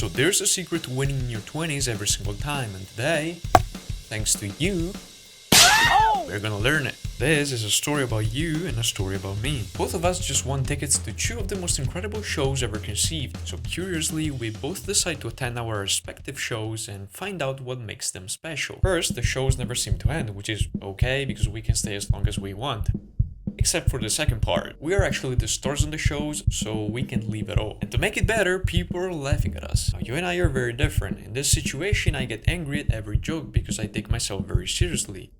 So there's a secret to winning in your 20s every single time, and today, thanks to you, we're gonna learn it. This is a story about you and a story about me. Both of us just won tickets to two of the most incredible shows ever conceived, so curiously, we both decide to attend our respective shows and find out what makes them special. First, the shows never seem to end, which is okay because we can stay as long as we want. Except for the second part. We are actually the stars on the shows, so we can leave it all. And to make it better, people are laughing at us. Now, you and I are very different. In this situation, I get angry at every joke because I take myself very seriously.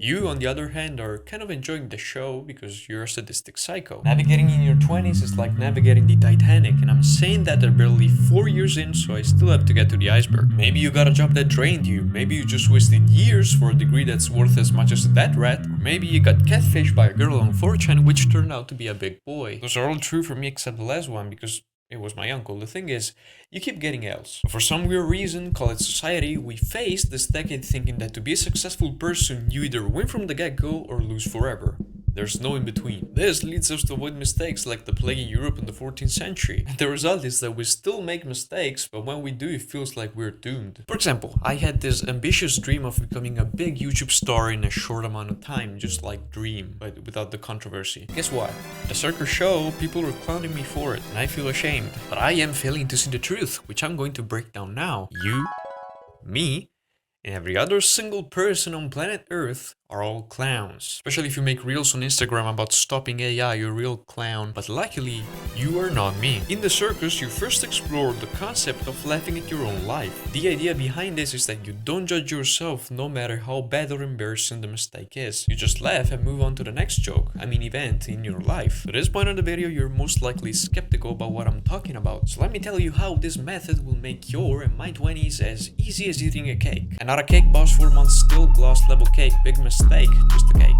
You, on the other hand, are kind of enjoying the show because you're a sadistic psycho. Navigating in your 20s is like navigating the Titanic, and I'm saying that they're barely 4 years in, so I still have to get to the iceberg. Maybe you got a job that drained you, maybe you just wasted years for a degree that's worth as much as a dead rat, or maybe you got catfished by a girl on 4chan which turned out to be a big boy. Those are all true for me except the last one, because it was my uncle. The thing is, you keep getting L's. For some weird reason, call it society, we faced this decade thinking that to be a successful person, you either win from the get-go or lose forever. There's no in between. This leads us to avoid mistakes like the plague in Europe in the 14th century. And the result is that we still make mistakes, but when we do, it feels like we're doomed. For example, I had this ambitious dream of becoming a big YouTube star in a short amount of time, just like Dream, but without the controversy. Guess what? At the circus show, people were clowning me for it, and I feel ashamed. But I am failing to see the truth, which I'm going to break down now. You, me, and every other single person on planet Earth are all clowns. Especially if you make reels on Instagram about stopping AI, you're a real clown. But luckily, you are not me. In the circus, you first explore the concept of laughing at your own life. The idea behind this is that you don't judge yourself no matter how bad or embarrassing the mistake is. You just laugh and move on to the next joke, event in your life. At this point of the video, you're most likely skeptical about what I'm talking about. So let me tell you how this method will make your and my 20s as easy as eating a cake. And not a cake boss 4 months still gloss level cake, big mistake. Just a cake.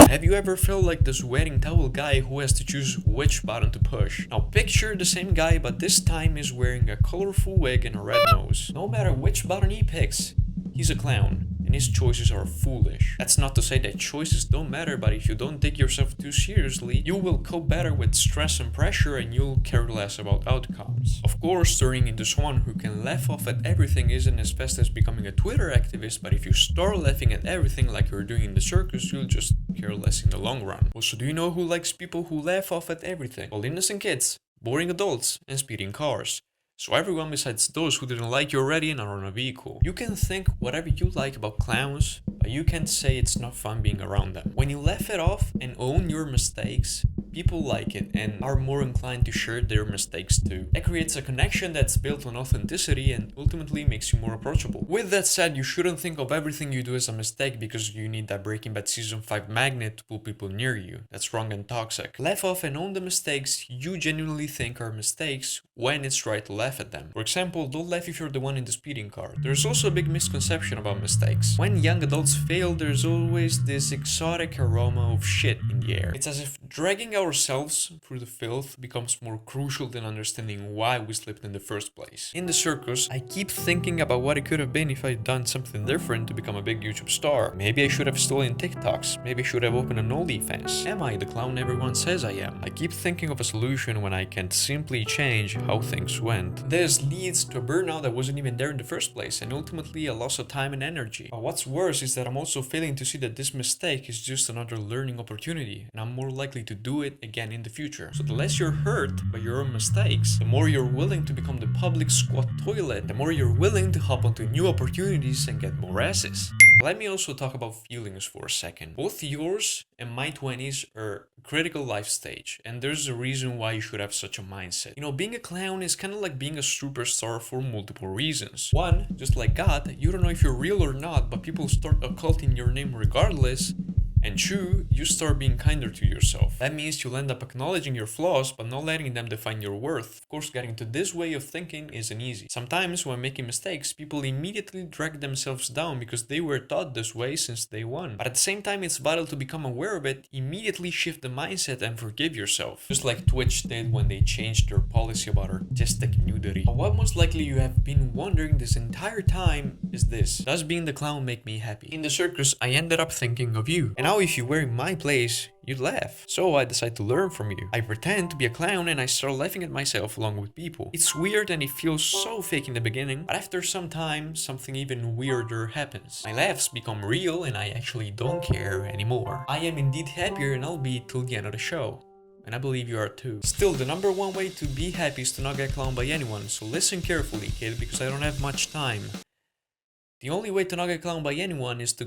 Have you ever felt like this wearing towel guy who has to choose which button to push? Now picture the same guy, but this time he's wearing a colorful wig and a red nose. No matter which button he picks, he's a clown. And his choices are foolish. That's not to say that choices don't matter, but if you don't take yourself too seriously, you will cope better with stress and pressure and you'll care less about outcomes. Of course, turning into someone who can laugh off at everything isn't as fast as becoming a Twitter activist, but if you start laughing at everything like you're doing in the circus, you'll just care less in the long run. Also, do you know who likes people who laugh off at everything? Well, innocent kids, boring adults, and speeding cars. So everyone besides those who didn't like you already and are on a vehicle. You can think whatever you like about clowns, but you can't say it's not fun being around them. When you laugh it off and own your mistakes, people like it and are more inclined to share their mistakes too. That creates a connection that's built on authenticity and ultimately makes you more approachable. With that said, you shouldn't think of everything you do as a mistake because you need that Breaking Bad Season 5 magnet to pull people near you. That's wrong and toxic. Laugh off and own the mistakes you genuinely think are mistakes when it's right to laugh at them. For example, don't laugh if you're the one in the speeding car. There's also a big misconception about mistakes. When young adults fail, there's always this exotic aroma of shit in the air. It's as if dragging ourselves through the filth becomes more crucial than understanding why we slipped in the first place. In the circus, I keep thinking about what it could have been if I'd done something different to become a big YouTube star. Maybe I should have stolen TikToks. Maybe I should have opened an OnlyFans. Am I the clown everyone says I am? I keep thinking of a solution when I can't simply change how things went. This leads to a burnout that wasn't even there in the first place, and ultimately a loss of time and energy. But what's worse is that I'm also failing to see that this mistake is just another learning opportunity, and I'm more likely to do it again in the future. So the less you're hurt by your own mistakes, the more you're willing to become the public squat toilet, the more you're willing to hop onto new opportunities and get more asses. Let me also talk about feelings for a second. Both yours and my 20s are a critical life stage, and there's a reason why you should have such a mindset. You know, being a clown is kind of like being a superstar for multiple reasons. One, just like God, you don't know if you're real or not, but people start occulting your name regardless. And two, you start being kinder to yourself. That means you'll end up acknowledging your flaws, but not letting them define your worth. Of course, getting to this way of thinking isn't easy. Sometimes, when making mistakes, people immediately drag themselves down because they were taught this way since day one. But at the same time, it's vital to become aware of it, immediately shift the mindset, and forgive yourself. Just like Twitch did when they changed their policy about artistic nudity. But what most likely you have been wondering this entire time is this: does being the clown make me happy? In the circus, I ended up thinking of you. And Now if you were in my place, you'd laugh. So I decided to learn from you. I pretend to be a clown and I start laughing at myself along with people. It's weird and it feels so fake in the beginning, but after some time, something even weirder happens. My laughs become real and I actually don't care anymore. I am indeed happier and I'll be till the end of the show. And I believe you are too. Still, the number one way to be happy is to not get clowned by anyone, so listen carefully, kid, because I don't have much time. The only way to not get clowned by anyone is to